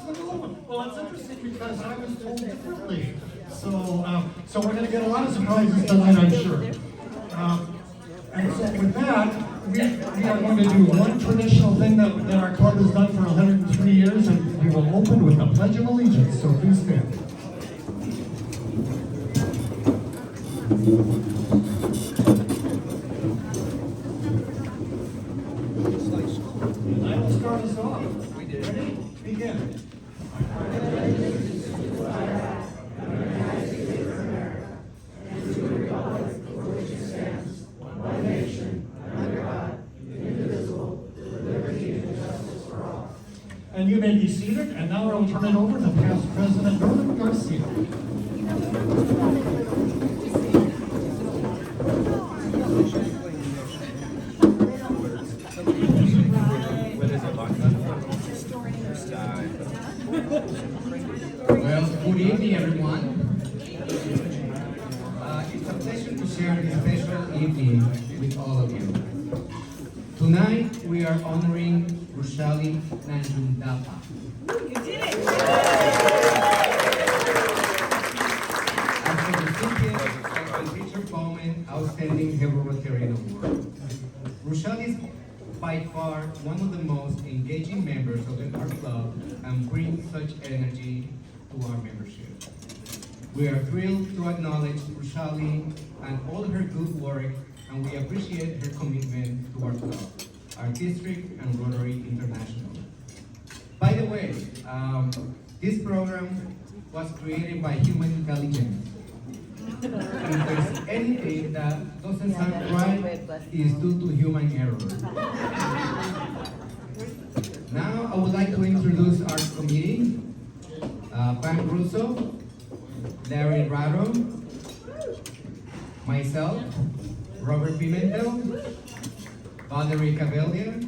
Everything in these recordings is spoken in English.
Well, it's interesting because I was told differently. So we're going to get a lot of surprises tonight, I'm sure. And so with that, we are going to do one traditional thing that our club has done for 103 years, and we will open with the Pledge of Allegiance. So please stand. And I will start us off. Ready? Begin. And you may be seated, and now I'll turn it over to past President Norman Garcia. Well, good evening, everyone. It's a pleasure to share this special evening with all of you. Tonight, we are honoring Rosalie Nanjundapa. You did it! As the recipient of the Richard Bowman Outstanding Hayward Rotarian Award. Rosalie is by far one of the most engaging members of our club and brings such energy to our membership. We are thrilled to acknowledge Rosalie and all her good work, and we appreciate her commitment to our club, our district, and Rotary International. By the way, this program was created by human intelligence. If there's anything that doesn't sound right, it's due to human error. Now, I would like to introduce our committee. Pam Russo, Larry Rado, myself, Robert Pimentel, Valerie Cavalier,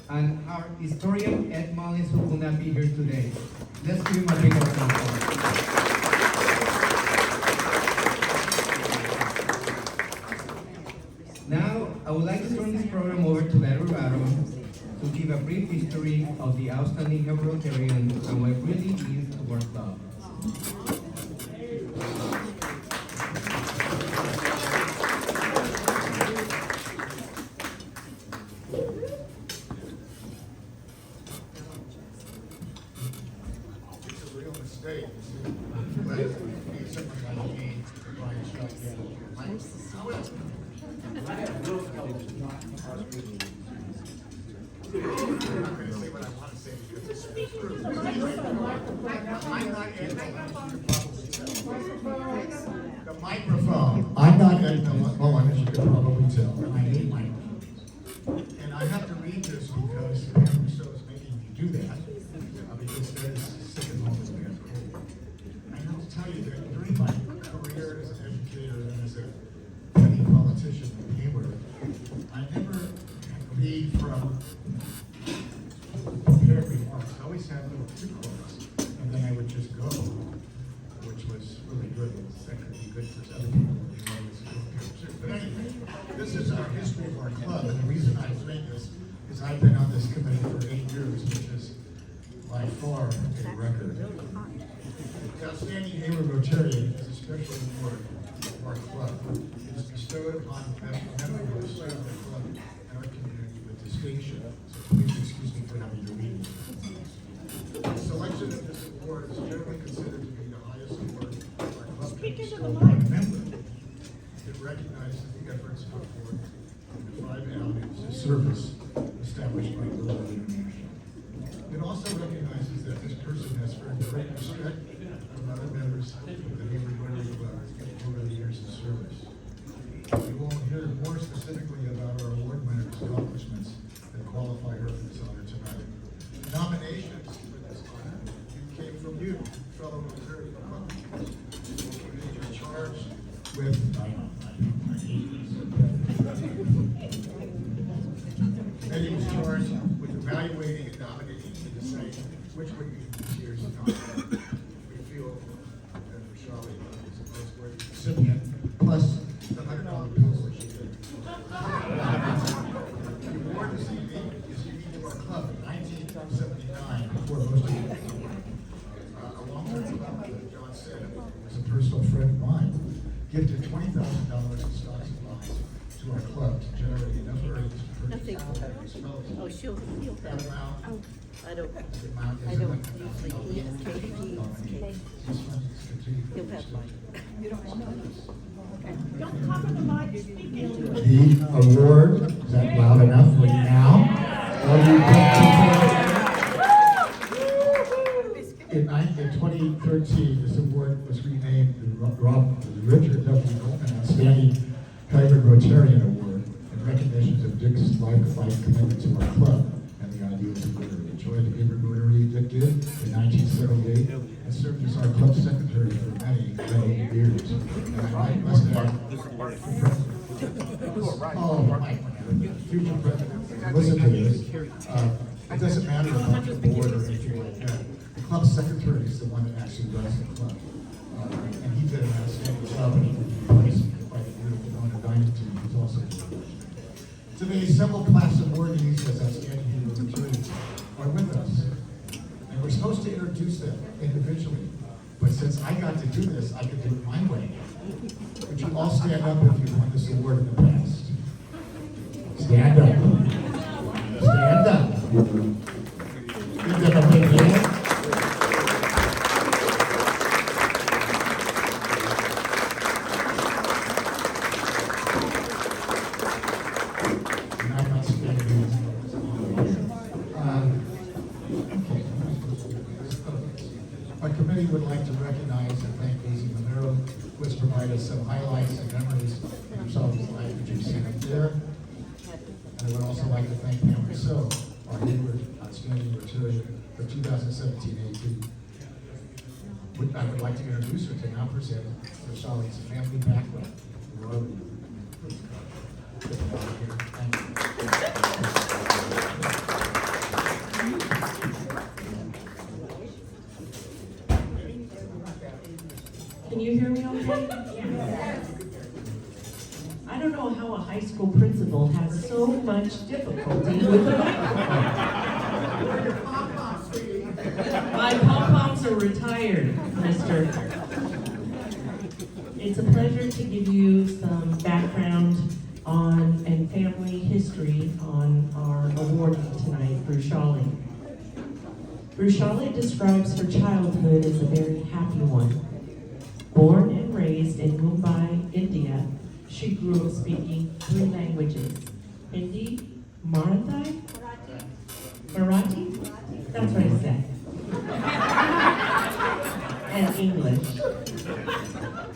and our historian Ed Mullins, who will not be here today. Let's give him a big applause. Now, I would like to turn this program over to Larry Rado to give a brief history of the outstanding Hayward Rotarian and what it really means to our club. It's a real mistake. I'm not going to say what I want to say because it's true. I'm not the microphone. I'm not Edna Mullen, as you can probably tell. I need microphones. And I have to read this because Pam Russo is making me do that because there's sick at home and there's cold. I have to tell you that during my career as an educator and as a petty politician in Hayward, I never read from prepared remarks. I always had little two quotes, and then I would just go, which was really good. That could be good for other people. But anyway, this is our history of our club, and the reason I'm saying this is I've been on this committee for 8 years, which is by far a record. The Outstanding Hayward Rotarian is a special award for our club. It is bestowed upon members who have served the club and our community with distinction. So please excuse me for having to read. The selection of this award is generally considered to be the highest award our club can bestow upon a member. It recognizes the efforts put forth in the 5 avenues of service established by Rotary International. It also recognizes that this person has earned great respect from other members of the Hayward Rotary Club over the years of service. We will hear more specifically about our award winner's accomplishments that qualify her for this honor tonight. Nominations for this honor came from you, fellow Rotary Republicans. You're charged with Committee was charged with evaluating and nominating and deciding which would be this year's nominee. We feel that Rosalie is a most worthy recipient, plus the $100 bill which she did. The award this evening is unique to our club in 1979, before most of you know. was a personal friend of mine, gifted $20,000 in stocks and bonds to our club to generate enough earnings to purchase all these fellowships. Oh, she'll That have, amount, I don't, the amount I is don't $11,000. usually eat cake. This fund is strategic. He'll have mine. Don't cover the mic, speak into it. The award, is that loud enough for you now? All you in 2013, this award was renamed the Richard W. Goldman Outstanding Hayward Rotarian Award in recognition of Dick's life commitment to our club and the ideals of Rotary. Joined the Hayward Rotary, Dick did, in 1978, and served as our club secretary for many, many years. And I must add, oh, my future president, listen to this. It doesn't matter about the board or anything like that. The club secretary is the one that actually runs the club. And he did an outstanding job, and he would be replaced by the beautiful owner Dynasty, who's also here. Today, several class awardees as outstanding Rotarians are with us. And we're supposed to introduce them individually. But since I got to do this, I could do it my way. Would you all stand up if you won this award in the past? Stand up. Stand up. Give them a big hand. And I'm not standing here. Our committee would like to recognize and thank Daisy Monero, who has provided some highlights and memories of herself in life, which you've seen up there. And I would also like to thank Pam Rousseau, our Hayward Outstanding Rotarian for 2017-18. I would like to introduce her to now present her Charlotte's family background. Rotary. Thank you. Can you hear me okay? I don't know how a high school principal has so much difficulty with the microphone. My pom-poms are retired, mister. It's a pleasure to give you some background on and family history on our awardee tonight, Brushali. Brushali describes her childhood as a very happy one. Born and raised in Mumbai, India, she grew up speaking 3 languages: Hindi, Marathi? That's what I said. And English.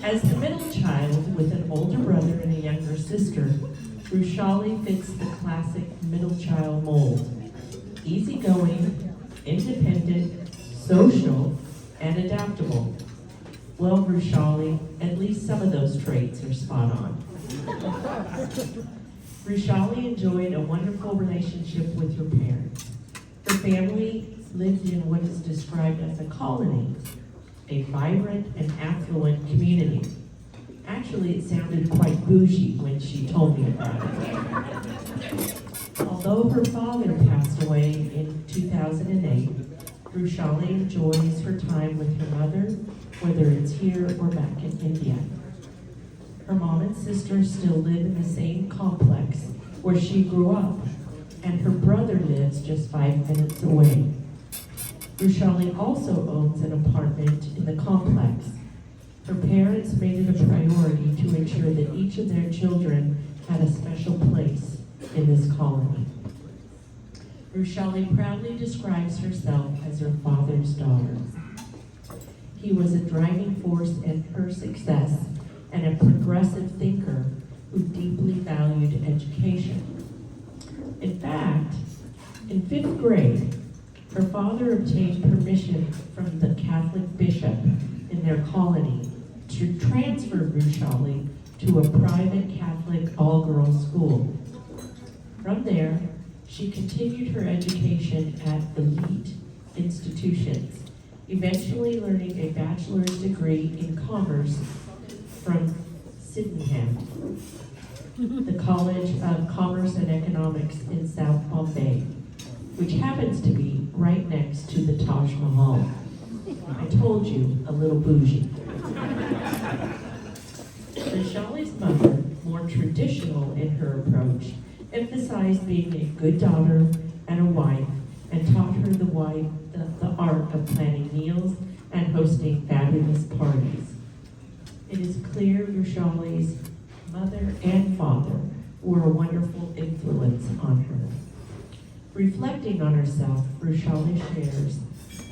As the middle child with an older brother and a younger sister, Brushali fits the classic middle child mold. Easygoing, independent, social, and adaptable. Well, Brushali, at least some of those traits are spot on. Brushali enjoyed a wonderful relationship with her parents. Her family lived in what is described as a colony, a vibrant and affluent community. Actually, it sounded quite bougie when she told me about it. Although her father passed away in 2008, Brushali enjoys her time with her mother, whether it's here or back in India. Her mom and sister still live in the same complex where she grew up, and her brother lives just 5 minutes away. Brushali also owns an apartment in the complex. Her parents made it a priority to ensure that each of their children had a special place in this colony. Brushali proudly describes herself as her father's daughter. He was a driving force in her success and a progressive thinker who deeply valued education. In fact, in 5th grade, her father obtained permission from the Catholic bishop in their colony to transfer Brushali to a private Catholic all-girls school. From there, she continued her education at elite institutions, eventually earning a bachelor's degree in commerce from Sydenham, the College of Commerce and Economics in South Bombay, which happens to be right next to the Taj Mahal. I told you, a little bougie. Rishali's mother, more traditional in her approach, emphasized being a good daughter and a wife, and taught her the art of planning meals and hosting fabulous parties. It is clear Rishali's mother and father were a wonderful influence on her. Reflecting on herself, Rishali shares,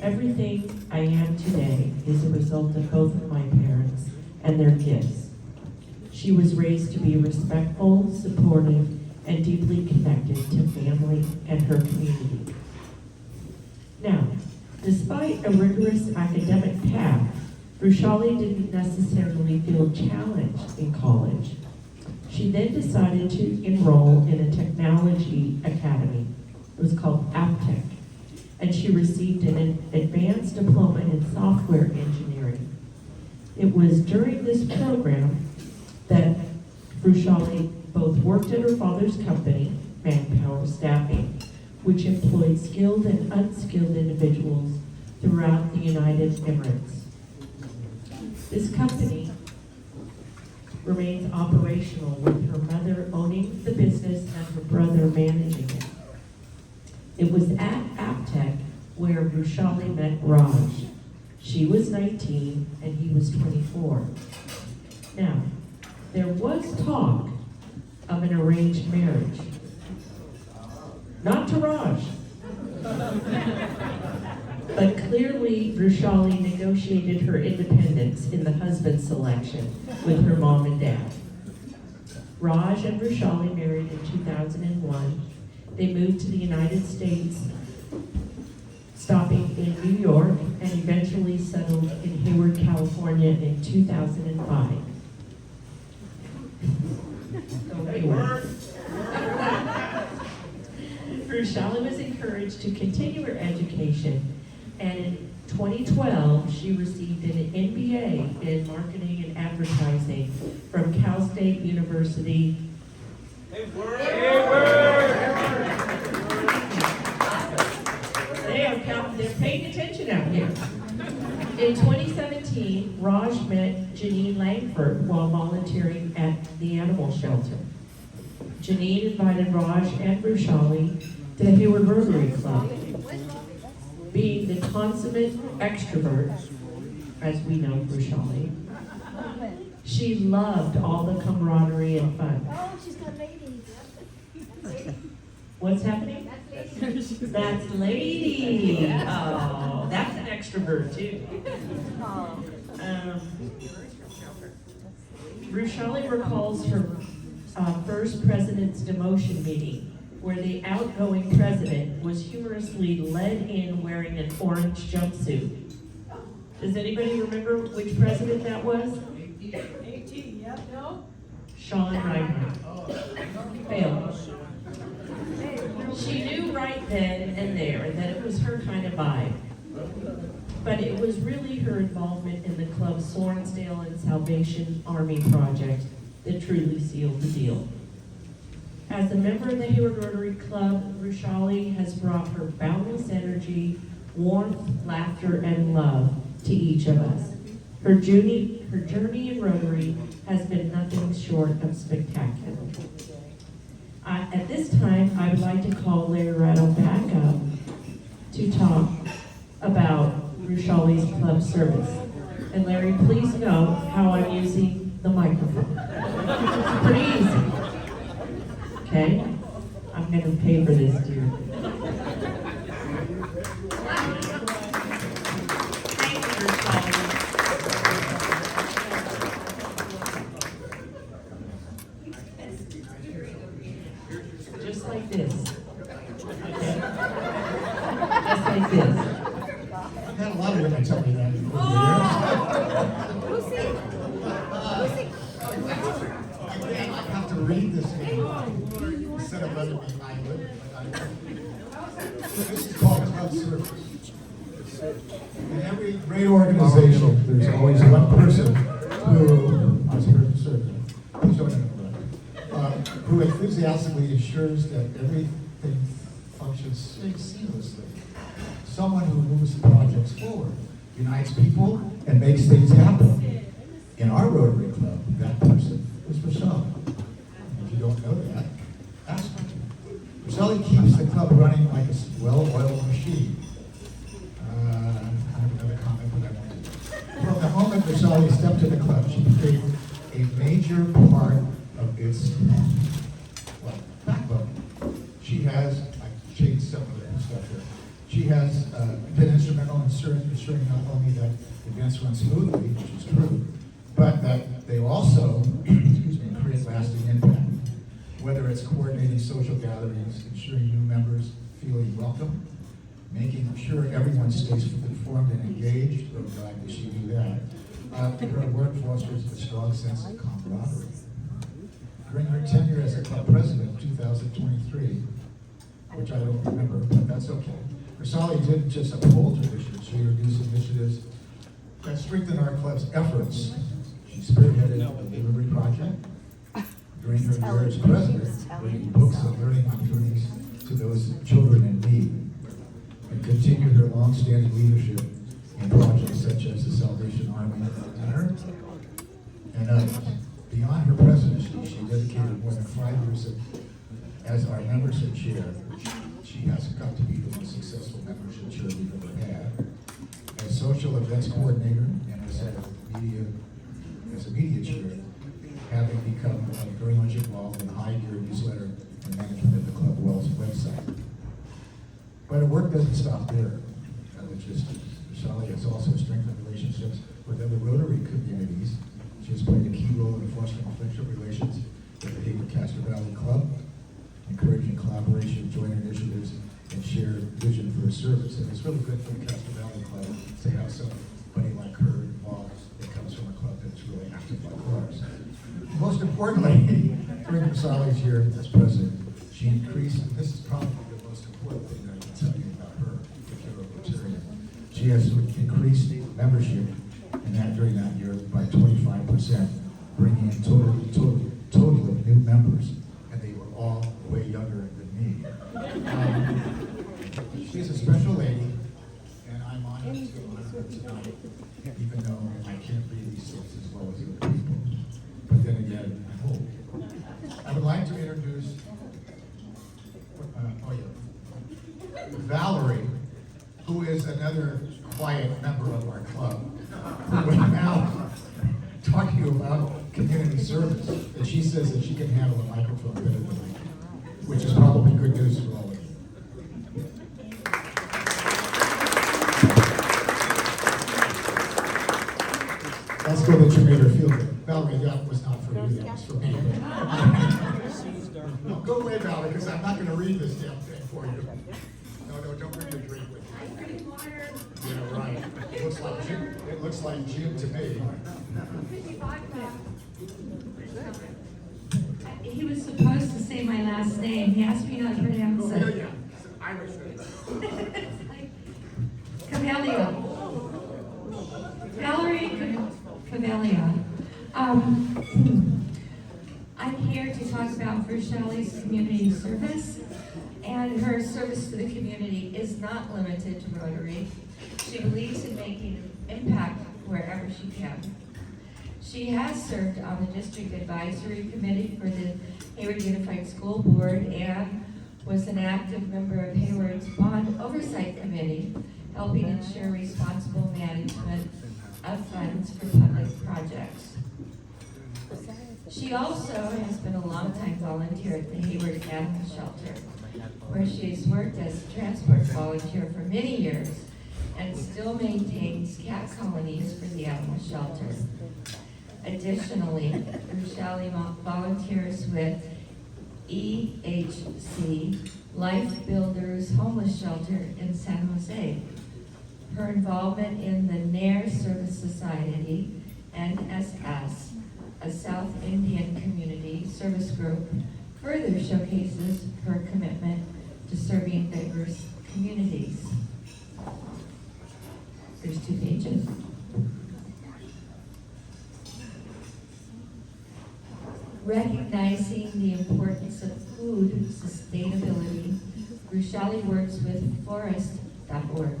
"Everything I am today is a result of both of my parents and their gifts. She was raised to be respectful, supportive, and deeply connected to family and her community." Now, despite a rigorous academic path, Rishali didn't necessarily feel challenged in college. She then decided to enroll in a technology academy. It was called AppTech, and she received an advanced diploma in software engineering. It was during this program that Rishali both worked at her father's company, Manpower Staffing, which employed skilled and unskilled individuals throughout the United Emirates. This company remains operational with her mother owning the business and her brother managing it. It was at AppTech where Rishali met Raj. She was 19 and he was 24. Now, there was talk of an arranged marriage. Not to Raj. But clearly, Rishali negotiated her independence in the husband selection with her mom and dad. Raj and Rishali married in 2001. They moved to the United States, stopping in New York, and eventually settled in Hayward, California in 2005. Go Hayward. Rishali was encouraged to continue her education, and in 2012, she received an MBA in marketing and advertising from Cal State University. They're paying attention out here. In 2017, Raj met Janine Langford while volunteering at the animal shelter. Janine invited Raj and Rishali to the Hayward Rotary Club. Being the consummate extrovert, as we know Rishali, she loved all the camaraderie and fun. Oh, she's got ladies. What's happening? That's lady. Oh, that's an extrovert too. Rishali recalls her first president's demotion meeting, where the outgoing president was humorously led in wearing an orange jumpsuit. Does anybody remember which president that was? 18, yep, no? Sean Reinhardt. Failed. She knew right then and there that it was her kind of vibe. But it was really her involvement in the club's Sorensdale and Salvation Army project that truly sealed the deal. As a member of the Hayward Rotary Club, Rishali has brought her boundless energy, warmth, laughter, and love to each of us. Her journey in Rotary has been nothing short of spectacular. At this time, I would like to call Larry Rattle back up to talk about Rishali's club service. And Larry, please note how I'm using the microphone. It's pretty easy. Okay? I'm going to pay for this, dear. Thank you, Rishali. Just like this. Okay? Just like this. I've had a lot of women tell me that over the years. I have to read this name instead of letting me eyelid. This is called club service. In every great organization, there's always one person who, I was here to serve them, who enthusiastically ensures that everything functions seamlessly. Someone who moves the projects forward, unites people, and makes things happen. In our Rotary Club, that person was Rochelle. If you don't know that, ask her. Rochelle keeps the club running like a well-oiled machine. I have another comment, but I won't. From the moment Rochelle stepped in the club, she became a major part of its backbone. She has, I changed some of the stuff here. She has been instrumental in ensuring not only that events run smoothly, which is true, but that they also, excuse me, create lasting impact. Whether it's coordinating social gatherings, ensuring new members feeling welcome, making sure everyone stays informed and engaged, we're glad that she do that. Her work fosters a strong sense of camaraderie. During her tenure as a club president in 2023, which I don't remember, but that's okay. Rosali didn't just uphold traditions, she introduced initiatives that strengthened our club's efforts. She spearheaded the Delivery Project during her year as president, bringing books and learning opportunities to those children in need, and continued her long-standing leadership in projects such as the Salvation Army Dinner and others. Beyond her presidency, she dedicated more than 5 years as our membership chair. She has got to be the most successful membership chair we've ever had. As social events coordinator and as a media chair, having become very much involved in the High-Gear newsletter and management of the Club Wells website. But her work doesn't stop there. Shelley has also strengthened relationships with other Rotary communities. She has played a key role in fostering friendship relations with the Hayward Castro Valley Club, encouraging collaboration, joint initiatives, and shared vision for service. And it's really good for the Castro Valley Club to have somebody like her involved that comes from a club that's really active like ours. Most importantly, during Rosali's year as president, she increased, and this is probably the most important thing that I can tell you about her, if you're a Rotarian. She has increased membership during that year by 25%, bringing in total of new members, and they were all way younger than me. She's a special lady, and I'm honored to honor her tonight, even though I can't read these things as well as other people. But then again, I hope. I would like to introduce Valerie, who is another quiet member of our club, who is now talking about community service, and she says that she can handle a microphone better than I can, which is probably good news for all of you. That's good that you made her feel good. Valerie, that was not for you, that was for me. No, go away, Valerie, because I'm not going to read this damn thing for you. No, don't bring your drink with you. Yeah, right. It looks like gin to me. He was supposed to say my last name. He asked me not to pronounce it. Yeah. It's an Irish thing. Camellia. Valerie Camellia. I'm here to talk about First Shelley's community service, and her service to the community is not limited to Rotary. She believes in making impact wherever she can. She has served on the District Advisory Committee for the Hayward Unified School Board and was an active member of Hayward's Bond Oversight Committee, helping ensure responsible management of funds for public projects. She also has been a longtime volunteer at the Hayward Animal Shelter, where she's worked as a transport volunteer for many years and still maintains cat colonies for the animal shelter. Additionally, Rochelle volunteers with EHC Life Builders Homeless Shelter in San Jose. Her involvement in the Nair Service Society, NSS, a South Indian community service group, further showcases her commitment to serving diverse communities. There's 2 pages. Recognizing the importance of food sustainability, Rochelle works with Forest.org,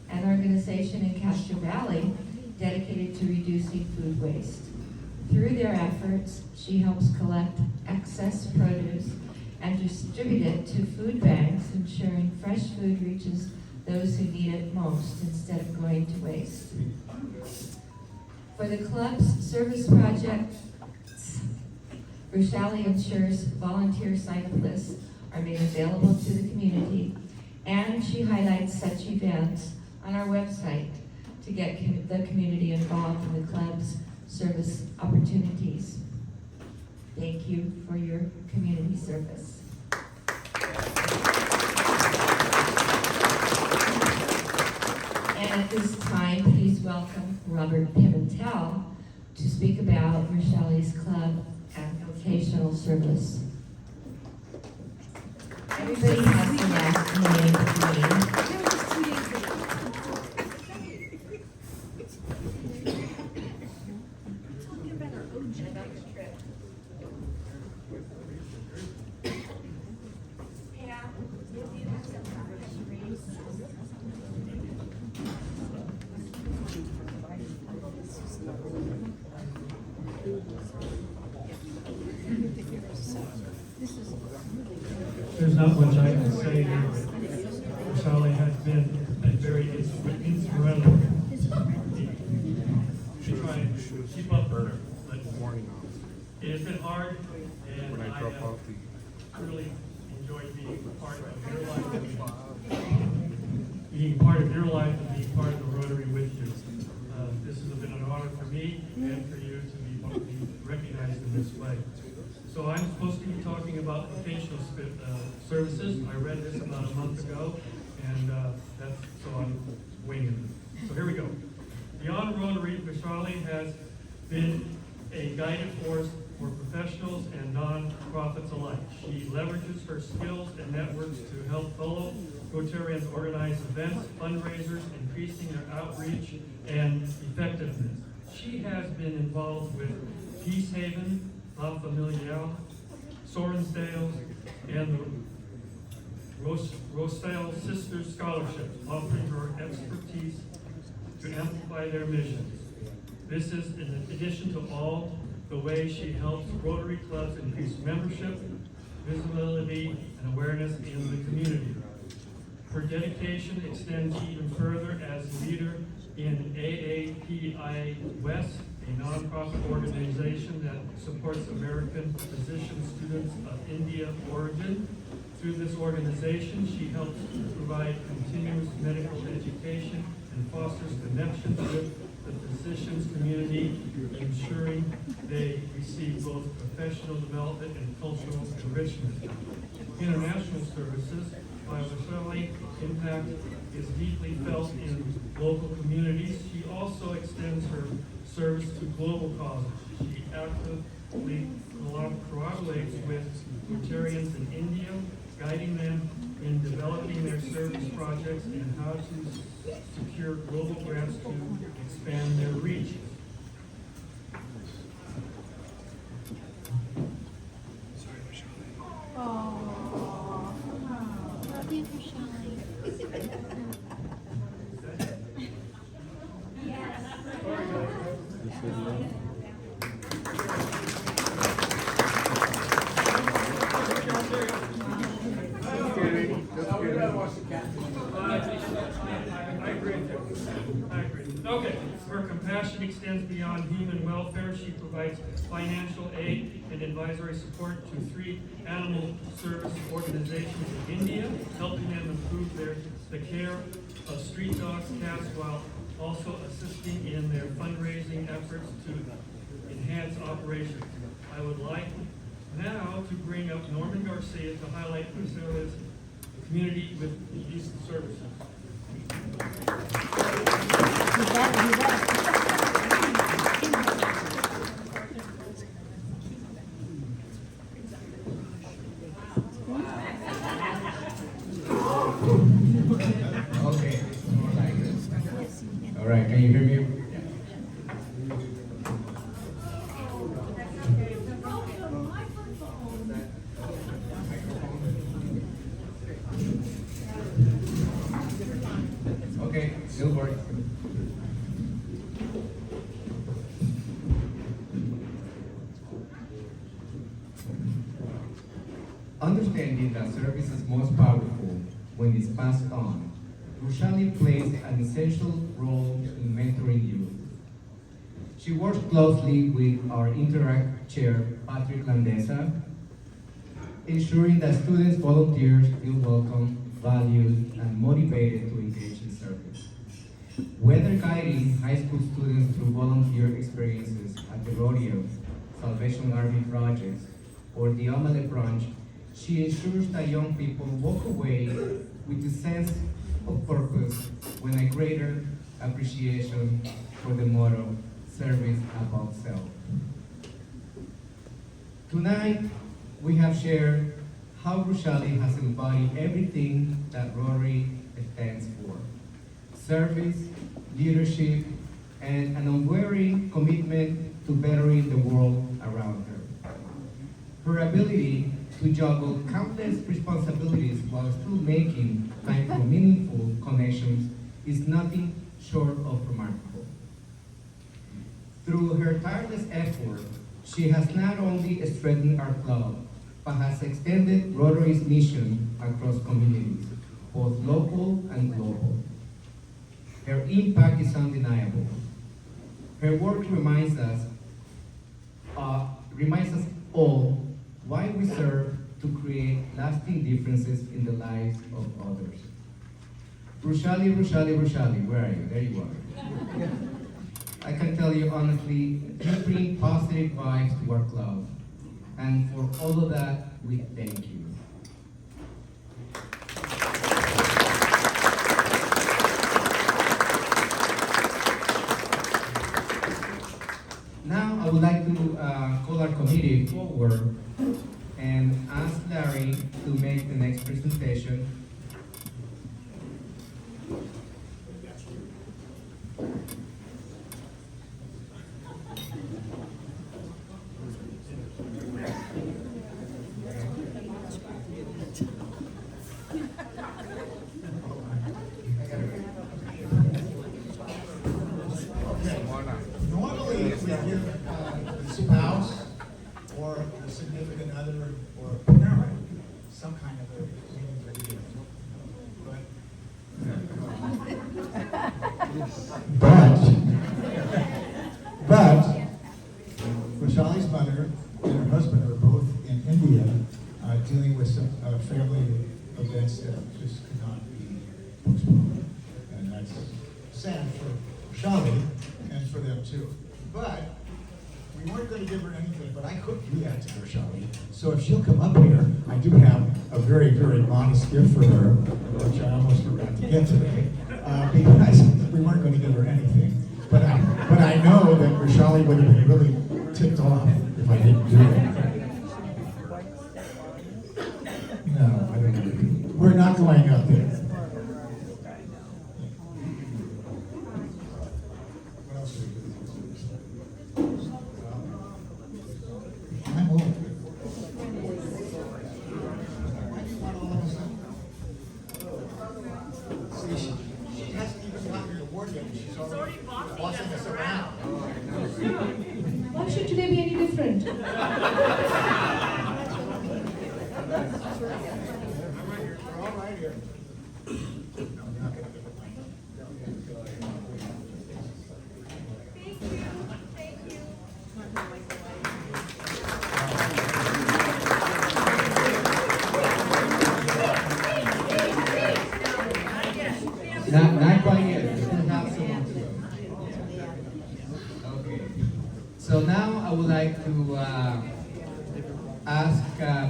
an organization in Castro Valley dedicated to reducing food waste. Through their efforts, she helps collect excess produce and distribute it to food banks, ensuring fresh food reaches those who need it most instead of going to waste. For the club's service projects, Rochelle ensures volunteer sign-up lists are made available to the community, and she highlights such events on our website to get the community involved in the club's service opportunities. Thank you for your community service. And at this time, please welcome Robert Pimentel to speak about Rochelle's club and vocational service. Everybody has the last name. There's not much I can say here, but Sally has been very instrumental to try and keep up her morning. It has been hard, and I have really enjoyed being part of your life, and being part of your life and being part of the Rotary with you. This has been an honor for me and for you to be recognized in this way. So I'm supposed to be talking about vocational services. I read this about a month ago, and so I'm winging it. So here we go. Beyond Rotary, Vishali has been a guiding force for professionals and non-profits alike. She leverages her skills and networks to help fellow Rotarians organize events, fundraisers, increasing their outreach and effectiveness. She has been involved with Peace Haven, La Familia, Sorensdale, and the Rosale Sisters Scholarships, offering her expertise to amplify their missions. This is in addition to all the ways she helps Rotary clubs increase membership, visibility, and awareness in the community. Her dedication extends even further as leader in AAPI West, a nonprofit organization that supports American physician students of India origin. Through this organization, she helps provide continuous medical education and fosters connections with the physicians community, ensuring they receive both professional development and cultural enrichment. International services, while Rochelle's impact is deeply felt in local communities, she also extends her service to global causes. She actively collaborates with Rotarians in India, guiding them in developing their service projects and how to secure global grants to expand their reach. Love you, Rashali. I agree. Okay, her compassion extends beyond human welfare. She provides financial aid and advisory support to 3 animal service organizations in India, helping them improve the care of street dogs, cats, while also assisting in their fundraising efforts to enhance operations. I would like now to bring up Norman Garcia to highlight Priscilla's community with youth services. Okay. All right, can you hear me? Okay, don't worry. understanding that service is most powerful when it's passed on, Roshali plays an essential role in mentoring youth. She works closely with our Interact Chair, Patrick Landesa, ensuring that students, volunteers feel welcome, valued, and motivated to engage in service. Whether guiding high school students through volunteer experiences at the rodeo, Salvation Army projects, or the Omelette Brunch, she ensures that young people walk away with a sense of purpose and a greater appreciation for the motto, service above self. Tonight, we have shared how Roshali has embodied everything that Rotary stands for. Service, leadership, and an unwavering commitment to bettering the world around her. Her ability to juggle countless responsibilities while still making time for meaningful connections is nothing short of remarkable. Through her tireless effort, she has not only strengthened our club, but has extended Rotary's mission across communities, both local and global. Her impact is undeniable. Her work reminds us all why we serve to create lasting differences in the lives of others. Roshali, Roshali, Roshali, where are you? There you are. I can tell you honestly, you bring positive vibes to our club. And for all of that, we thank you. Now, I would like to call our committee forward and ask Larry to make the next presentation. Normally, we give the spouse or the significant other or parent some kind of a meaningful gift. But Roshali's mother and her husband are both in India dealing with some family events that just could not be postponed. And that's sad for Roshali and for them too. But we weren't going to give her anything, but I couldn't do that to her, Roshali. So if she'll come up here, I do have a very, very modest gift for her, which I almost forgot to get today, because we weren't going to give her anything. But I know that Roshali would have been really ticked off if I didn't do it. No, I don't know. We're not going up there. What else do we do? I'm old. Why do you want all of us up? See, she hasn't even gotten your award yet. She's already bossing us around. Why should today be any different? We're all right here. No, we're not gonna give it mine. Not quite yet. We still have someone to go. Okay. So now I would like to ask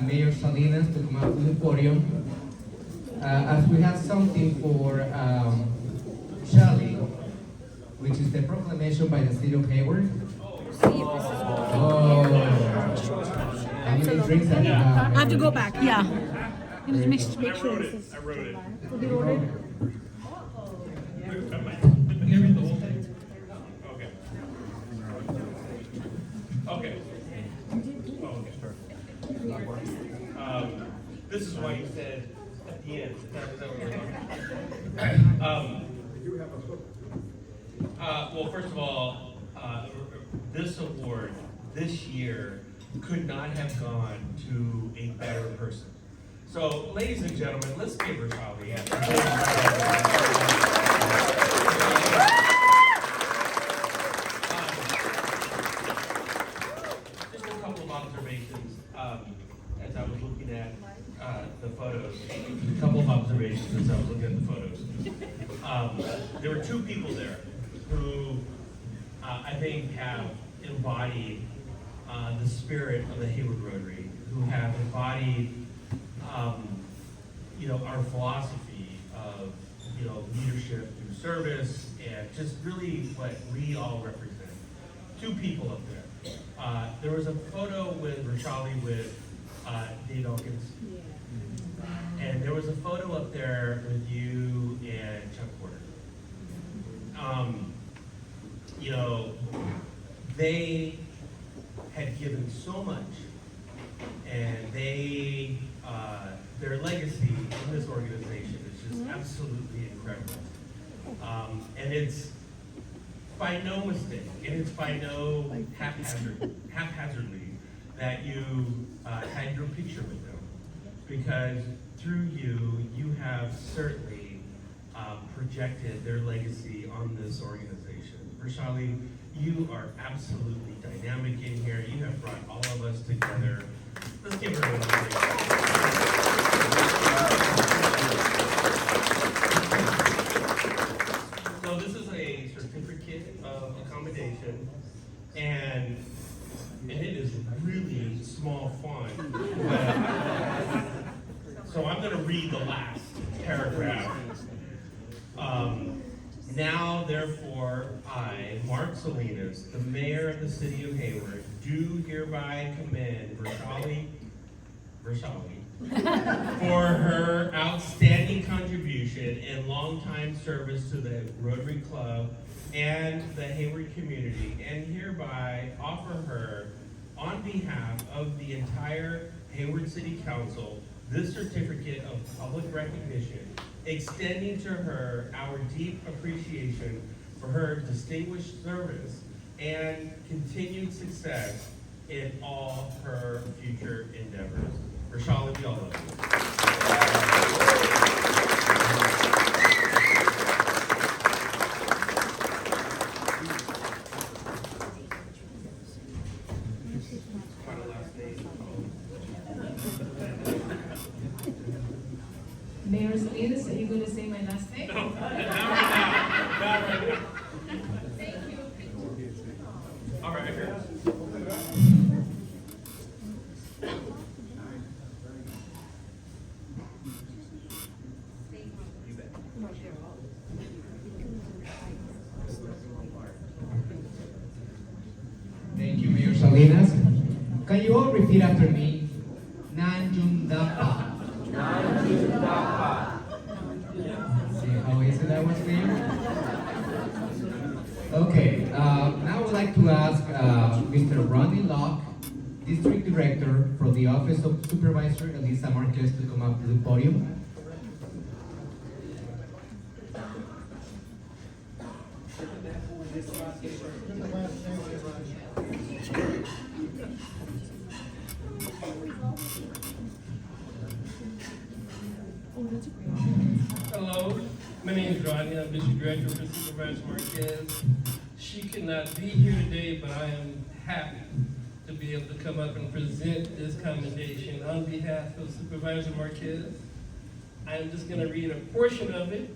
Mayor Salinas to come up to the podium as we have something for Shelley, which is the proclamation by the city of Hayward. Oh. How many drinks have you had? I have to go back, yeah. Just make sure this is. I wrote it. To be ordered. Can you read the whole thing? Okay. Okay. This is why you said at the end. Is that what we're talking? Well, first of all, this award this year could not have gone to a better person. So, ladies and gentlemen, let's give Rotary a just a couple of observations as I was looking at the photos. A couple of observations as I was looking at the photos. There were two people there who I think have embodied the spirit of the Hayward Rotary, who have embodied our philosophy of leadership through service and just really what we all represent. Two people up there. There was a photo with Rochali with Dave Elkins. And there was a photo up there with you and Chuck Porter. They had given so much, and their legacy in this organization is just absolutely incredible. And it's by no mistake, and it's by no haphazardly that you had your picture with them, because through you have certainly projected their legacy on this organization. Rochali, you are absolutely dynamic in here. You have brought all of us together. Let's give her a So this is a certificate of accommodation, and it is really small font. So I'm going to read the last paragraph. Now, therefore, I, Mark Salinas, the mayor of the city of Hayward, do hereby commend Rochali for her outstanding contribution and longtime service to the Rotary Club and the Hayward community, and hereby offer her, on behalf of the entire Hayward City Council, this certificate of public recognition, extending to her our deep appreciation for her distinguished service and continued success in all her future endeavors. Rochali, we all love you. Mayor Salinas, are you going to say my last name? No, not right now. Thank you. All right, here. Thank you, Mayor Salinas. Can you all repeat after me? Nanjundapa. See how easy that was for you? Okay, now I would like to ask Mr. Ronnie Locke, District Director for the Office of Supervisor Elisa Marquez, to come up to the podium. Hello, my name is Rodney. I'm District Director for Supervisor Marquez. She could not be here today, but I am happy to be able to come up and present this commendation on behalf of Supervisor Marquez. I am just going to read a portion of it.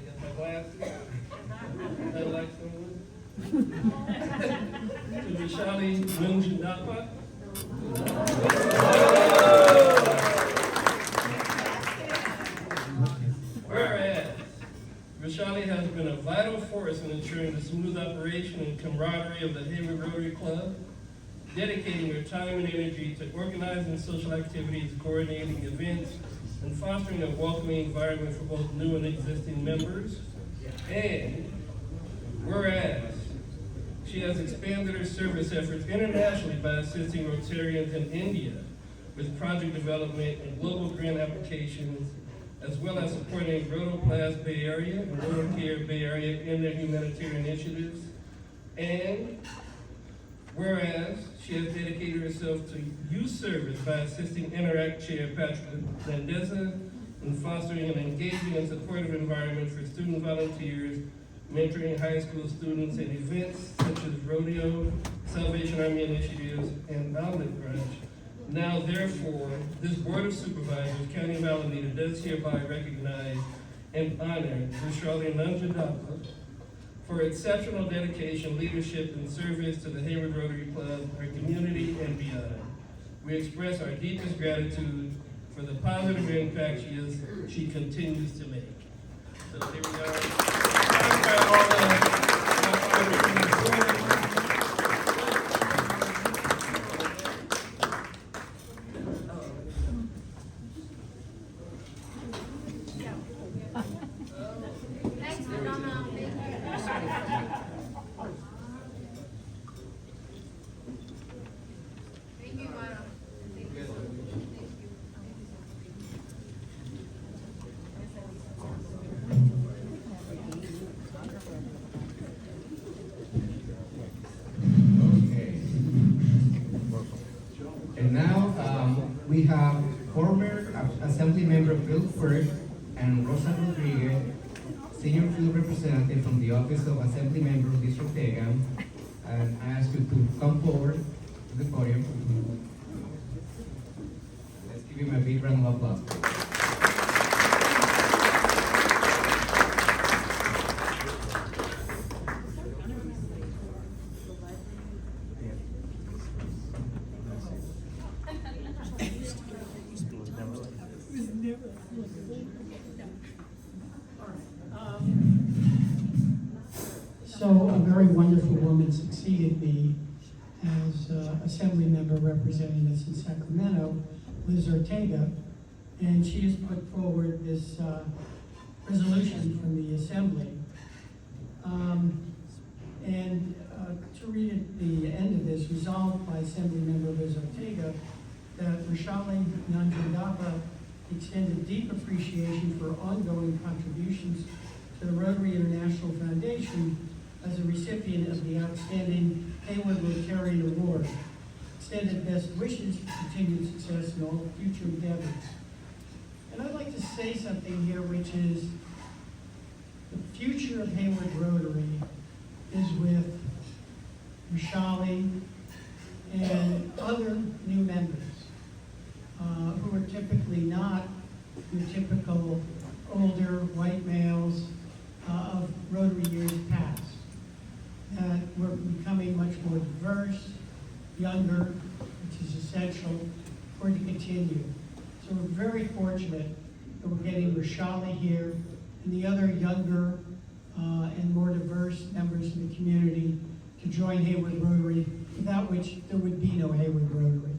I got my glasses. I'd like someone. To Rochali Nunjundapa. Whereas, Rochali has been a vital force in ensuring the smooth operation and camaraderie of the Hayward Rotary Club, dedicating her time and energy to organizing social activities, coordinating events, and fostering a welcoming environment for both new and existing members. And whereas, she has expanded her service efforts internationally by assisting Rotarians in India with project development and global grant applications, as well as supporting Rotoplas Bay Area and Rotocare Bay Area in their humanitarian initiatives. And Whereas she has dedicated herself to youth service by assisting Interact Chair Patrick Landeza in fostering an engaging and supportive environment for student volunteers, mentoring high school students in events such as rodeo, Salvation Army initiatives, and Olive Branch. Now therefore, this Board of Supervisors, County of Alameda, does hereby recognize and honor Rotary Nanjadapa for exceptional dedication, leadership, and service to the Hayward Rotary Club, our community, and beyond. We express our deepest gratitude for the positive impact she continues to make. So here we Thanks, Madonna. Thank you, Madam. Okay. And now we have former Assembly Member Bill Firth and Rosa Rodriguez, Senior Field Representative from the Office of Assembly Member of District Ortega. And I ask you to come forward to the podium. Let's give him a big round of applause. So a very wonderful woman succeeded me as Assembly Member representing us in Sacramento, Liz Ortega, and she has put forward this resolution from the Assembly. To read at the end of this, resolved by Assembly Member Liz Ortega that Rashali Nanjandapa extended deep appreciation for ongoing contributions to the Rotary International Foundation as a recipient of the outstanding Hayward Rotarian Award. Extended best wishes for continued success in all future endeavors. And I'd like to say something here, which is the future of Hayward Rotary is with Rashali and other new members who are typically not your typical older white males of Rotary years past. That we're becoming much more diverse, younger, which is essential for it to continue. So we're very fortunate that we're getting Rashali here and the other younger and more diverse members of the community to join Hayward Rotary, without which there would be no Hayward Rotary.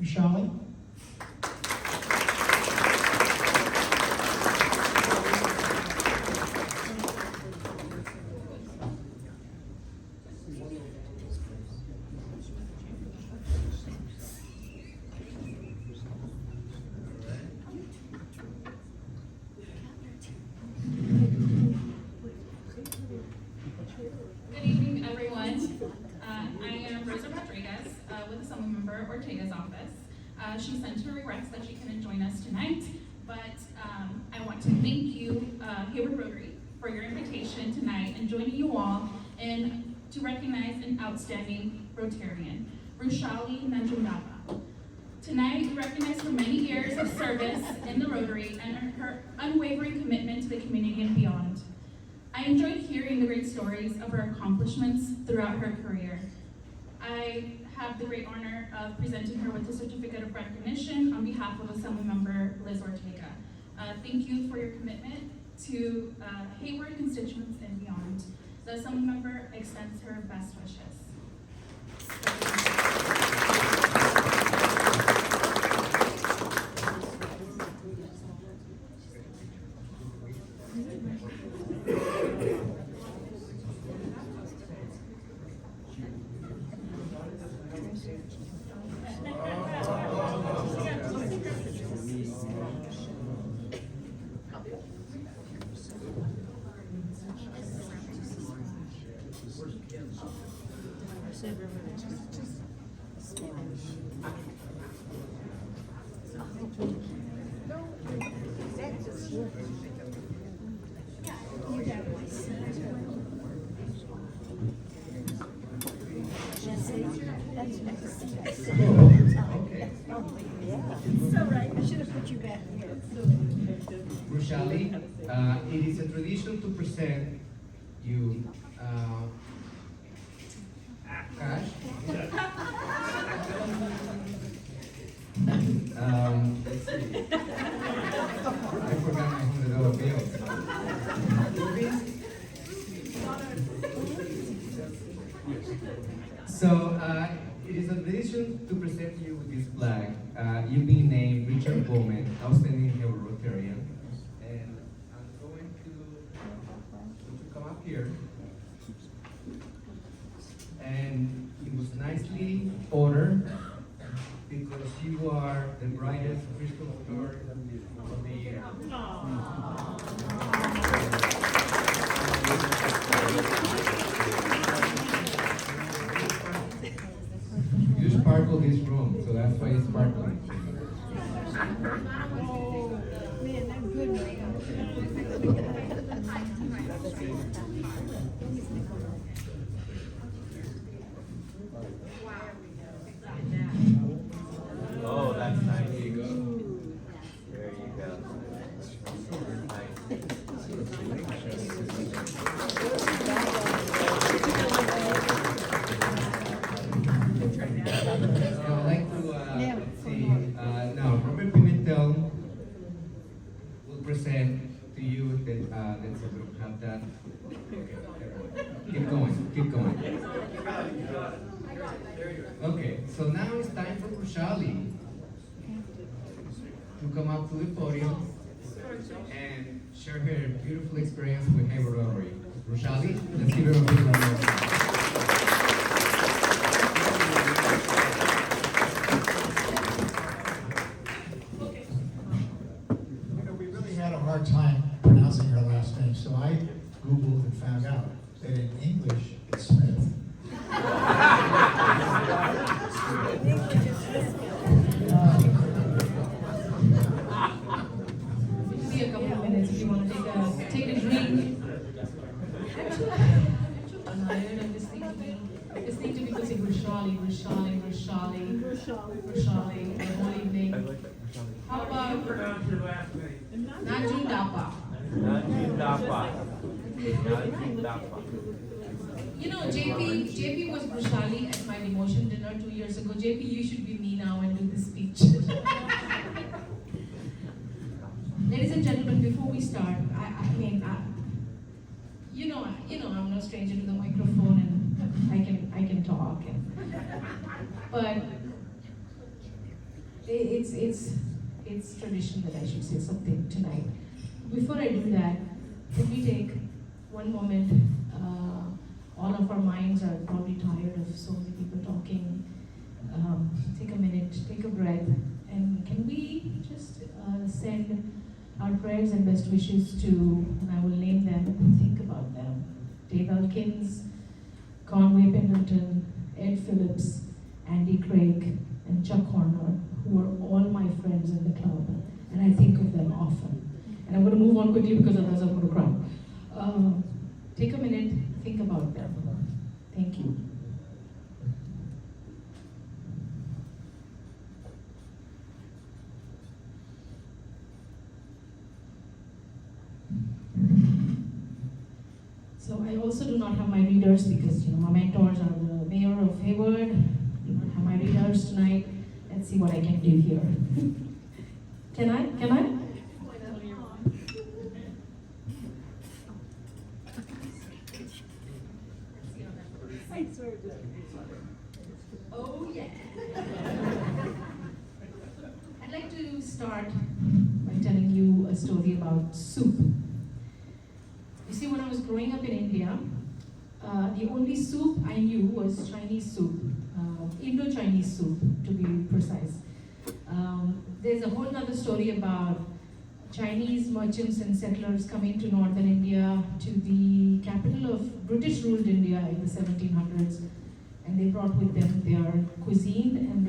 Rashali? Good evening, everyone. I am Rosa Rodriguez with the Assembly Member Ortega's office. She sent her regrets that she couldn't join us tonight, but I want to thank you, Hayward Rotary, for your invitation tonight and joining you all and to recognize an outstanding Rotarian, Rashali Nanjandapa. Tonight, we recognize her many years of service in the Rotary and her unwavering commitment to the community and beyond. I enjoyed hearing the great stories of her accomplishments throughout her career. I have the great honor of presenting her with a certificate of recognition on behalf of Assemblymember Liz Ortega. Thank you for your commitment to Hayward constituents and beyond. The Assemblymember extends her best wishes. Okay. It's all right, I should have put you back here. Roshali, it is a tradition to present you cash. Let's see. I forgot my $100 bill. So, it is a tradition to present you with this flag. You've been named Richard Bowman, Outstanding Hayward Rotarian. And I'm going to come up here. And it was nicely ordered because you are the brightest crystal star of the year. You sparkle this room, so that's why it's sparkling. Oh, man, I'm good. Oh, that's nice. There you go. There you go. I'd like to let's see. Now, Robert Pimentel will present to you that let's see, we'll have that. Keep going, keep going. Okay, so now it's time for Roshali to come up to the podium and share her beautiful experience with Hayward Rotary. Roshali, let's give her a big round of applause. We really had a hard time pronouncing her last name, so I Googled and found out that in English it's Smith. Be a couple of minutes if you want to take a drink. I'm tired of listening to people say Roshali, the whole evening. How about Pronounce your last name. Najun Dapa? You know, JP was Roshali at my demotion dinner 2 years ago. JP, you should be me now and do this speech. Ladies and gentlemen, before we start, I'm no stranger to the microphone and I can talk, but it's tradition that I should say something tonight. Before I do that, can we take one moment? All of our minds are probably tired of so many people talking. Take a minute, take a breath, and can we just send our prayers and best wishes to, and I will name them, think about them. Dave Elkins, Conway Pendleton, Ed Phillips, Andy Craig, and Chuck Horner, who are all my friends in the club, and I think of them often. And I'm going to move on quickly because otherwise I'm going to cry. Take a minute, think about them. Thank you. So I also do not have my readers because my mentors are the mayor of Hayward. I do not have my readers tonight. Let's see what I can do here. Can I? Oh yeah. I'd like to start by telling you a story about soup. You see, when I was growing up in India, the only soup I knew was Chinese soup, Indo-Chinese soup to be precise. There's a whole other story about Chinese merchants and settlers coming to northern India, to the capital of British-ruled India in the 1700s, and they brought with them their cuisine, and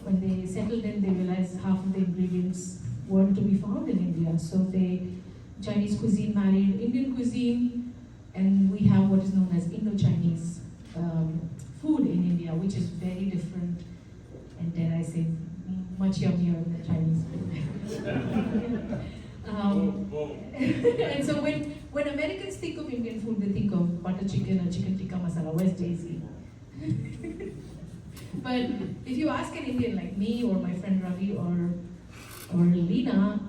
when they settled in, they realized half of the ingredients weren't to be found in India. So Chinese cuisine married Indian cuisine, and we have what is known as Indo-Chinese food in India, which is very different, and dare I say, much yummier than Chinese food. And so when Americans think of Indian food, they think of butter chicken or chicken tikka masala. Where's Daisy? But if you ask an Indian like me or my friend Ravi or Lena,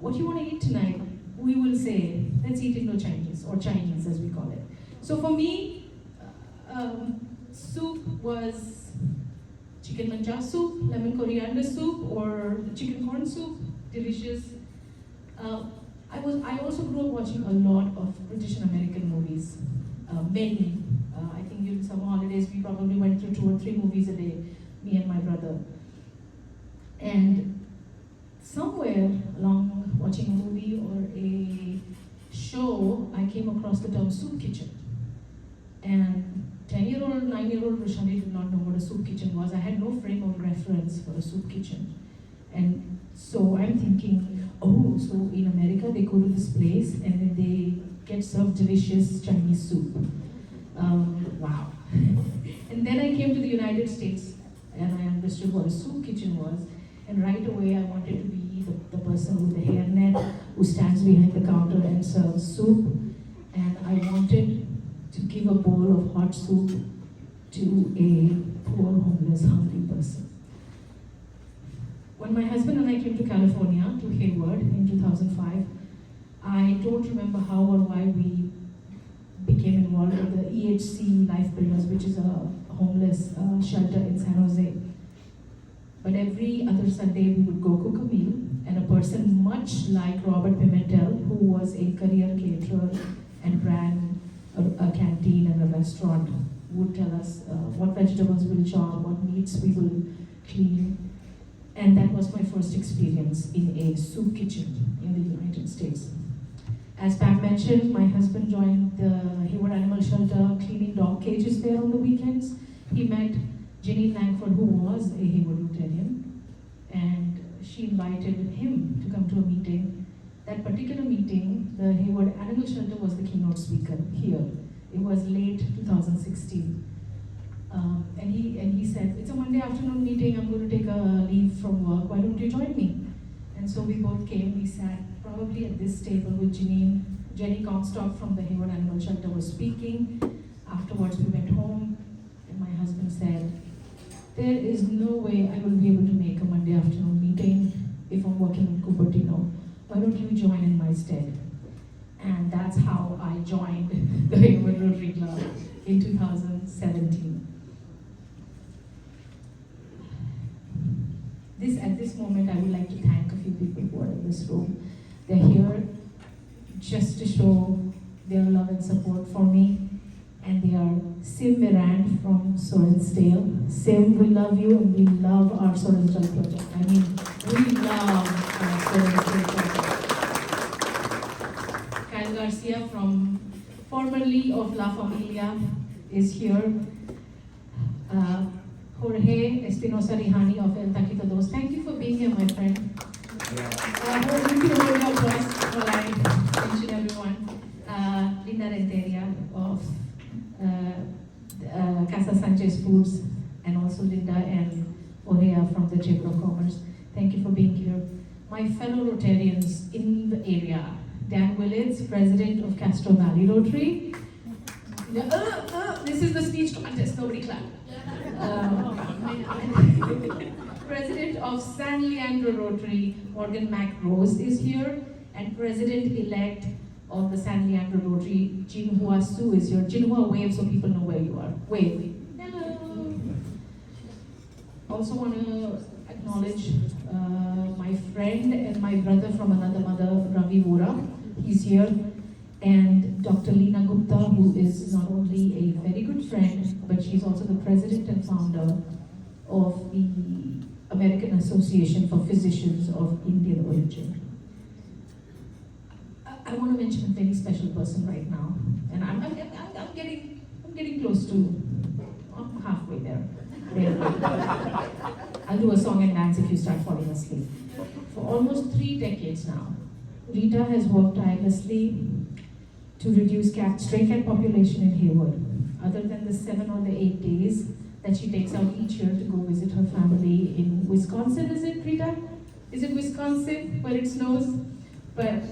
what do you want to eat tonight? We will say, let's eat Indo-Chinese, or Chinese as we call it. So for me, soup was chicken mancha soup, lemon coriander soup, or chicken corn soup, delicious. I also grew up watching a lot of British and American movies, many. I think during summer holidays we probably went through 2 or 3 movies a day, me and my brother. And somewhere along watching a movie or a show, I came across the term soup kitchen. And 10-year-old, 9-year-old Roshani did not know what a soup kitchen was. I had no frame of reference for a soup kitchen. And so I'm thinking, oh, so in America they go to this place and then they get served delicious Chinese soup. Wow. And then I came to the United States and I understood what a soup kitchen was. And right away I wanted to be the person with the hairnet who stands behind the counter and serves soup. And I wanted to give a bowl of hot soup to a poor, homeless, hungry person. When my husband and I came to California, to Hayward in 2005, I don't remember how or why we became involved with the EHC Life Builders, which is a homeless shelter in San Jose. But every other Sunday we would go cook a meal, and a person much like Robert Pimentel, who was a career caterer and ran a canteen and a restaurant, would tell us what vegetables we'll chop, what meats we will clean. And that was my first experience in a soup kitchen in the United States. As Pam mentioned, my husband joined the Hayward Animal Shelter cleaning dog cages there on the weekends. He met Jenny Langford, who was a Hayward Rotarian, and she invited him to come to a meeting. That particular meeting, the Hayward Animal Shelter was the keynote speaker here. It was late 2016. And he said, it's a Monday afternoon meeting, I'm going to take a leave from work, why don't you join me? And so we both came, we sat probably at this table with Jenny Comstock from the Hayward Animal Shelter was speaking. Afterwards we went home, and my husband said, there is no way I will be able to make a Monday afternoon meeting if I'm working in Cupertino. Why don't you join in my stead? And that's how I joined the Hayward Rotary Club in 2017. At this moment, I would like to thank a few people who are in this room. They're here just to show their love and support for me. And they are Sim Mirand from Sorensdale. Sim, we love you and we love our Sorensdale project. I mean, we love our Sorensdale project. Kyle Garcia formerly of La Familia is here. Jorge Espinosa Rihani of El Taquito Dos. Thank you for being here, my friend. Jorge, you can hold your applause while I mention everyone. Linda Renteria of Casa Sanchez Foods, and also Linda and Orea from the Chamber of Commerce. Thank you for being here. My fellow Rotarians in the area, Dan Willits, President of Castro Valley Rotary. This is the speech contest, nobody clap. President of San Leandro Rotary, Morgan McRose is here, and President-elect of the San Leandro Rotary, Jinhua Su is here. Jinhua, wave so people know where you are. Wave. Hello. Also want to acknowledge my friend and my brother from another mother, Ravi Vora. He's here. And Dr. Leena Gupta, who is not only a very good friend, but she's also the president and founder of the American Association for Physicians of Indian Origin. I want to mention a very special person right now, and I'm getting pretty close to halfway there. I'll do a song and dance if you start falling asleep. For almost 3 decades now, Rita has worked tirelessly to reduce stray cat population in Hayward. Other than the 7 or the 8 days that she takes out each year to go visit her family in Wisconsin, is it, Rita? Is it Wisconsin where it snows? But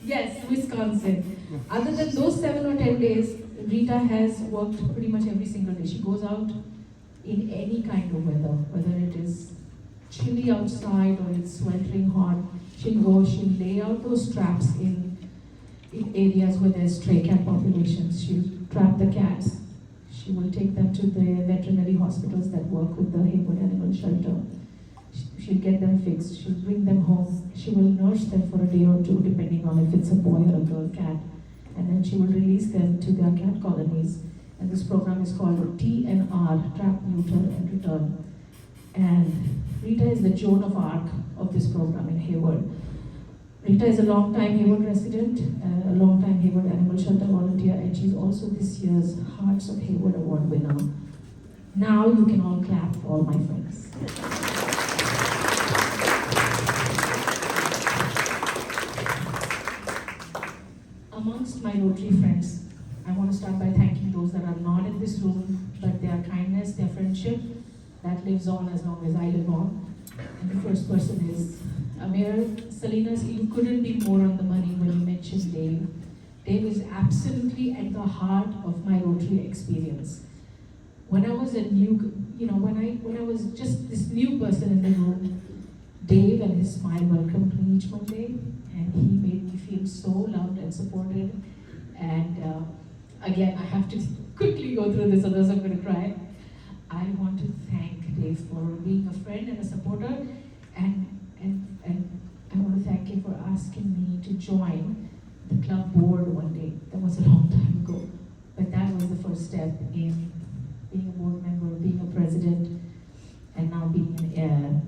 yes, Wisconsin. Other than those 7 or 10 days, Rita has worked pretty much every single day. She goes out in any kind of weather, whether it is chilly outside or it's sweltering hot. She'll lay out those traps in areas where there's stray cat populations. She'll trap the cats. She will take them to the veterinary hospitals that work with the Hayward Animal Shelter. She'll get them fixed. She'll bring them home. She will nurse them for a day or 2, depending on if it's a boy or a girl cat. And then she will release them to their cat colonies. And this program is called TNR, Trap, Neuter, and Return. And Rita is the Joan of Arc of this program in Hayward. Rita is a long-time Hayward resident, a long-time Hayward Animal Shelter volunteer, and she's also this year's Hearts of Hayward Award winner. Now you can all clap for all my friends. Amongst my Rotary friends, I want to start by thanking those that are not in this room, but their kindness, their friendship, that lives on as long as I live on. And the first person is Amir. Salinas, you couldn't be more on the money when you mentioned Dave. Dave is absolutely at the heart of my Rotary experience. When I was a new, when I was just this new person in the room, Dave and his smile welcomed me each Monday, and he made me feel so loved and supported. And again, I have to quickly go through this, otherwise I'm going to cry. I want to thank Dave for being a friend and a supporter, and I want to thank him for asking me to join the club board one day. That was a long time ago, but that was the first step in being a board member, being a president, and now being an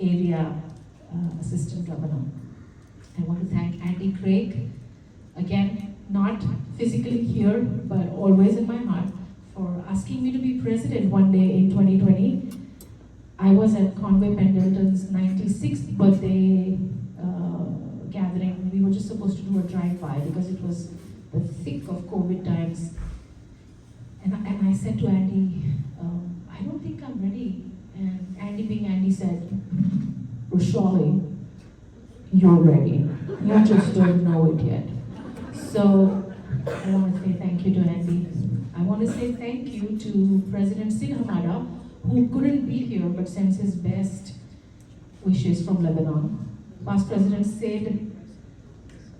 area assistant governor. I want to thank Andy Craig, again, not physically here, but always in my heart, for asking me to be president one day in 2020. I was at Conway Pendleton's 96th birthday gathering. We were just supposed to do a drive-by because it was the thick of COVID times. And I said to Andy, I don't think I'm ready. And Andy, being Andy, said, Roshali, you're ready. You just don't know it yet. So I want to say thank you to Andy. I want to say thank you to President Sid Hamada, who couldn't be here but sends his best wishes from Lebanon. Past President Sid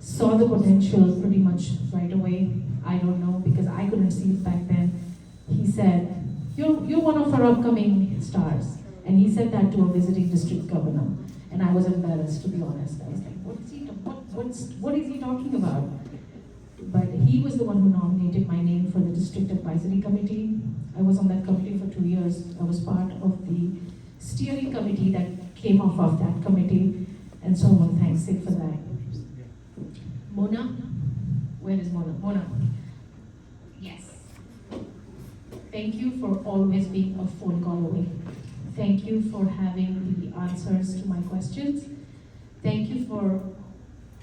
saw the potential pretty much right away. I don't know, because I couldn't see it back then. He said, you're one of our upcoming stars. And he said that to a visiting district governor. And I was embarrassed, to be honest. I was like, what is he talking about? But he was the one who nominated my name for the district advisory committee. I was on that committee for 2 years. I was part of the steering committee that came off of that committee. And so I want to thank Sid for that. Mona? Where is Mona? Mona. Yes. Thank you for always being a phone call away. Thank you for having the answers to my questions. Thank you for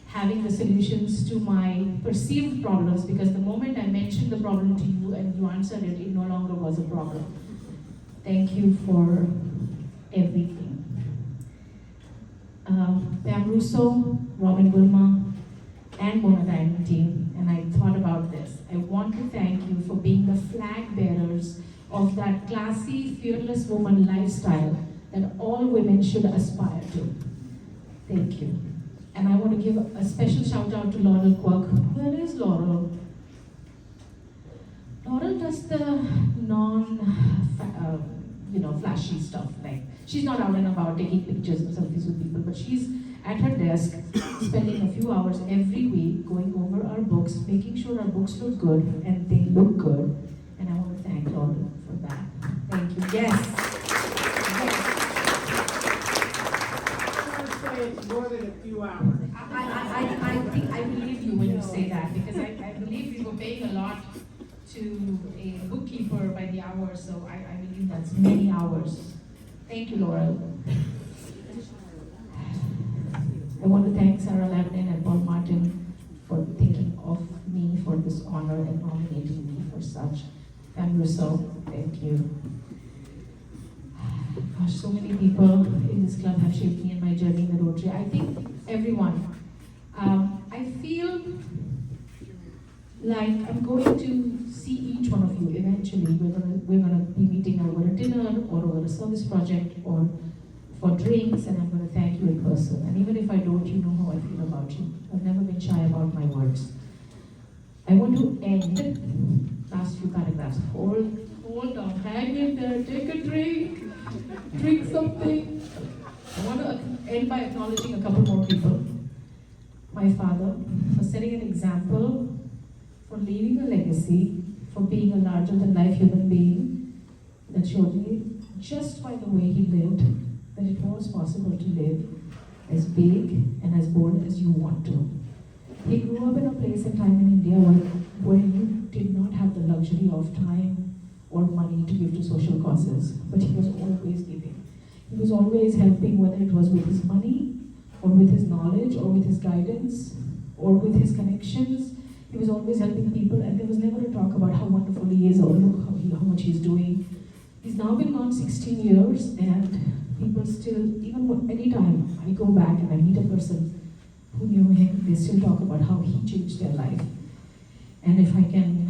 having the solutions to my perceived problems, because the moment I mentioned the problem to you and you answered it, it no longer was a problem. Thank you for everything. Pam Russo, Robin Wilma, and Mona Diamond team, and I thought about this. I want to thank you for being the flag bearers of that classy, fearless woman lifestyle that all women should aspire to. Thank you. And I want to give a special shout out to Laurel Quirk. Where is Laurel? Laurel does the flashy stuff. Like, she's not out and about taking pictures and selfies with people, but she's at her desk, spending a few hours every week going over our books, making sure our books look good, and they look good. And I want to thank Laurel for that. Thank you. Yes. It's more than a few hours. I think I believe you when you say that, because I believe believe we were paying a lot to a bookkeeper by the hour, so I believe that's many hours. Thank you, Laurel. I want to thank Sarah Lebanon and Paul Martin for thinking of me for this honor and nominating me for such. And Russo, thank you. Gosh, so many people in this club have shaped me in my journey in the Rotary. I think everyone. I feel like I'm going to see each one of you eventually. We're gonna be meeting over a dinner or over a service project or for drinks, and I'm gonna thank you in person. And even if I don't, you know how I feel about you. I've never been shy about my words. I want to end last few paragraphs. Hold on, hang in there, take a drink something. I want to end by acknowledging a couple more people. My father, for setting an example, for leaving a legacy, for being a larger-than-life human being that showed me, just by the way he lived, that it was possible to live as big and as bold as you want to. He grew up in a place and time in India where you did not have the luxury of time or money to give to social causes, but he was always giving. He was always helping, whether it was with his money, or with his knowledge, or with his guidance, or with his connections. He was always helping people, and there was never a talk about how wonderful he is, or look how much he's doing. He's now been gone 16 years, and people still, even anytime I go back and I meet a person who knew him, they still talk about how he changed their life. And if I can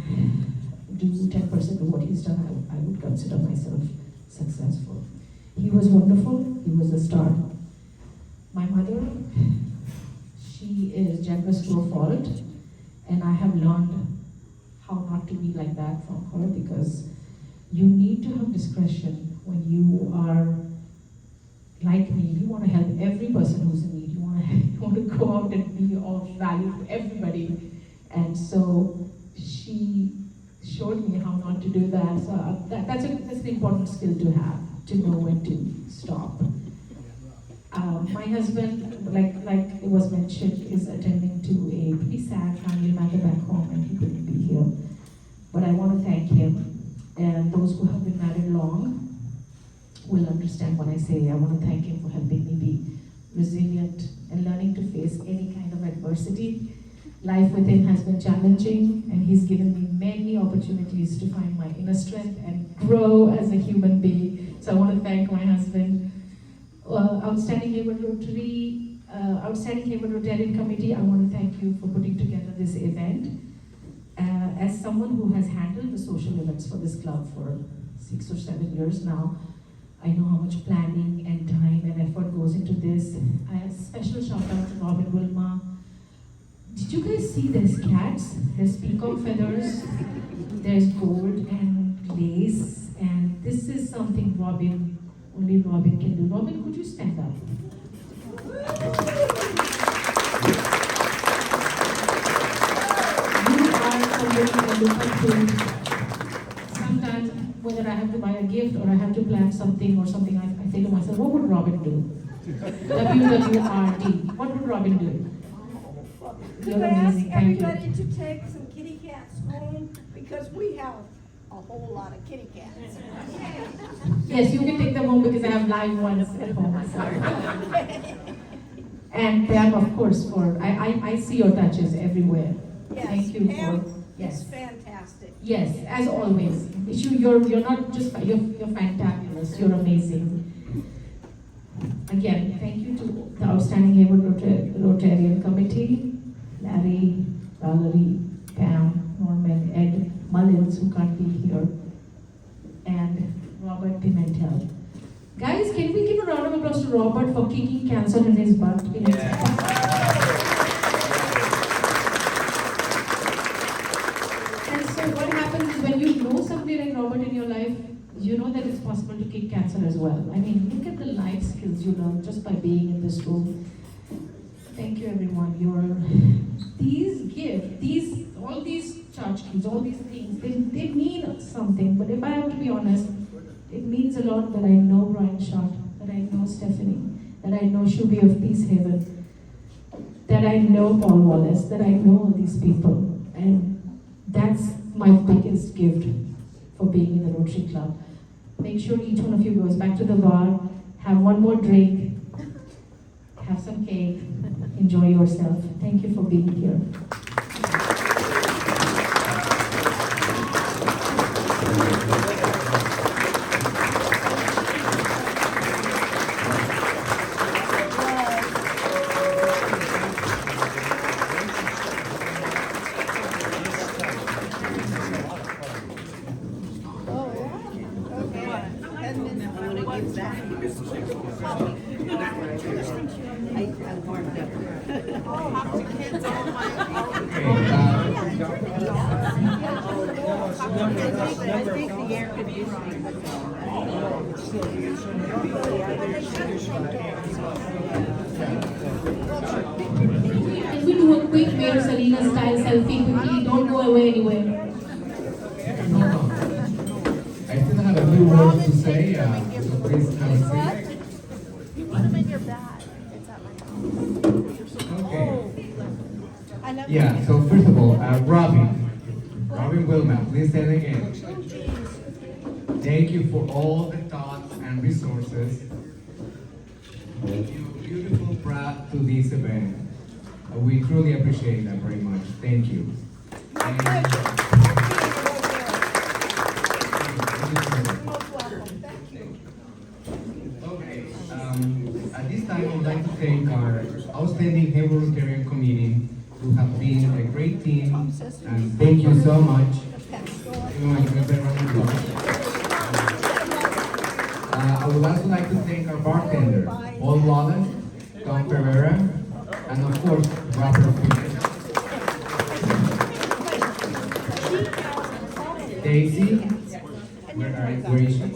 do 10% of what he's done, I would consider myself successful. He was wonderful, he was a star. My mother, she is generous to a fault, and I have learned how not to be like that from her, because you need to have discretion when you are like me. You want to help every person who's in need. You want to go out and be of value to everybody. And so she showed me how not to do that. So that's an important skill to have, to know when to stop. My husband, like it was mentioned, is attending to a pretty sad family matter back home, and he couldn't be here. But I want to thank him, and those who have been married long will understand when I say I want to thank him for helping me be resilient and learning to face any kind of adversity. Life with him has been challenging, and he's given me many opportunities to find my inner strength and grow as a human being. So I want to thank my husband. Outstanding Hayward Rotary, Outstanding Hayward Rotarian Committee, I want to thank you for putting together this event. As someone who has handled the social events for this club for 6 or 7 years now, I know how much planning and time and effort goes into this. A special shout out to Robin Wilma. Did you guys see there's cats? There's peacock feathers, there's gold and lace, and this is something only Robin can do. Robin, could you stand up? You are somebody I look up to. Sometimes, whether I have to buy a gift or I have to plan something or something, I say to myself, what would Robin do? WWRD. What would Robin do? Could I ask everybody to take some kitty cats home? Because we have a whole lot of kitty cats. Yes, you can take them home because I have live ones at home. And Pam, of course, I see your touches everywhere. Yes, Thank you Pam for, yes. is fantastic. Yes, as always. You're not just, you're fantabulous, you're amazing. Again, thank you to the Outstanding Hayward Rotarian Committee, Larry, Valerie, Pam, Norman, Ed Mullins, who can't be here, and Robert Pimentel. Guys, can we give a round of applause to Robert for kicking cancer in his butt? And so what happens is when you know somebody like Robert in your life, you know that it's possible to kick cancer as well. I mean, look at the life skills you learn just by being in this room. Thank you, everyone. These gifts, all these tchotchkes, all these things, they mean something. But if I have to be honest, it means a lot that I know Brian Schott, that I know Stephanie, that I know Shubi of Peace Haven, that I know Paul Wallace, that I know all these people. And my biggest gift for being in the Rotary Club. Make sure each one of you goes back to the bar, have one more drink, have some cake, enjoy yourself. Thank you for being here. Can we do a quick Mayor Selena style selfie quickly? Don't go away anywhere. I still have a few words to say, so please have a seat. Put them in your bag. It's at my house. Okay. Yeah, so first of all, Robin Wilma, please say it again. Thank you for all the thoughts and resources you beautiful brought to this event. We truly appreciate that very much. Thank you. Okay, at this time, I would like to thank our outstanding Hayward Rotarian committee, who have been a great team, and thank you so much. I would also like to thank our bartender, Paul Wallace, Tom Pereira, and of course, Robert Peter. Daisy, where is she?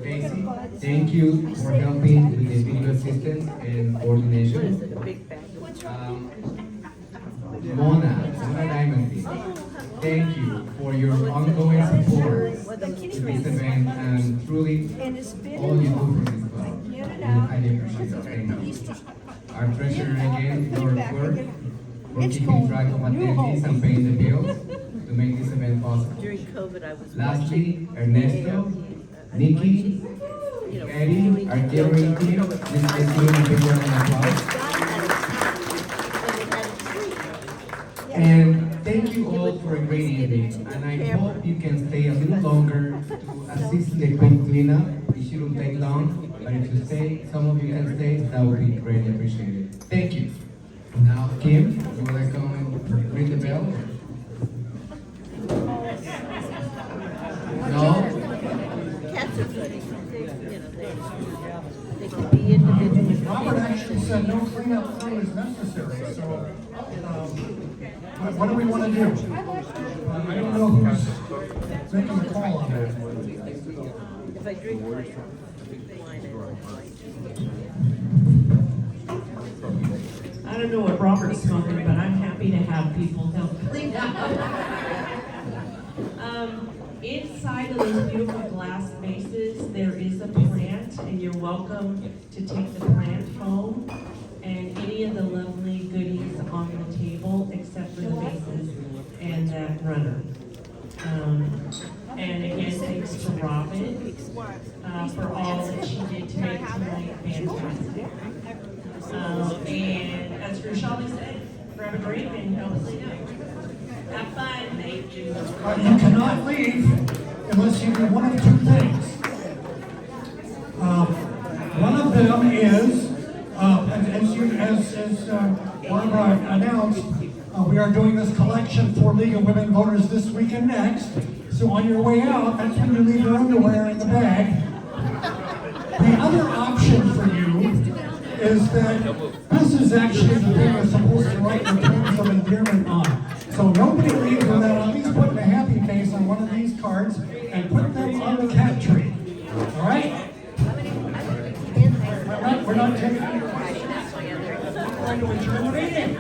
Daisy, thank you for helping with the video assistance and coordination. Mona Diamond, thank you for your ongoing support to this event and truly all you do for this club. We highly appreciate it. Thank you. Our treasurer again, Lord Quirk, for keeping track of attendees and paying the bills to make this event possible. During COVID, I was Lastly, Ernesto, Nikki, Eddie, our catering team, please give them a big round of applause. And thank you all for a great evening, and I hope you can stay a little longer to assist in the quick cleanup. It shouldn't take long, but if you stay, some of you can stay, that would be greatly appreciated. Thank you. Now, Kim, you would like to come and ring the bell? No? Cats are good. They can be individuals. Robert actually said no cleanup crew is necessary, so, what do we want to do? I don't know who's making the call on that. If I drink wine, I don't know what Robert's smoking, but I'm happy to have people help clean up. Inside of those beautiful glass vases, there is a plant, and you're welcome to take the plant home and any of the lovely goodies on the table, except for the vases and that runner. And again, thanks to Robin for all that she did to make tonight fantastic. And as Rashali said, grab a drink and help us clean up. Have fun, thank you. You cannot leave unless you do one of two things. One of them is, as Barbara announced, we are doing this collection for League of Women Voters this week and next. So on your way out, that's when you leave your underwear in the bag. The other option for you is that this is actually the thing you're supposed to write your terms of endearment on. So nobody leaves without at least putting a happy face on one of these cards and put them on the cat tree. All right? We're not taking any questions. We're going to adjourn the meeting.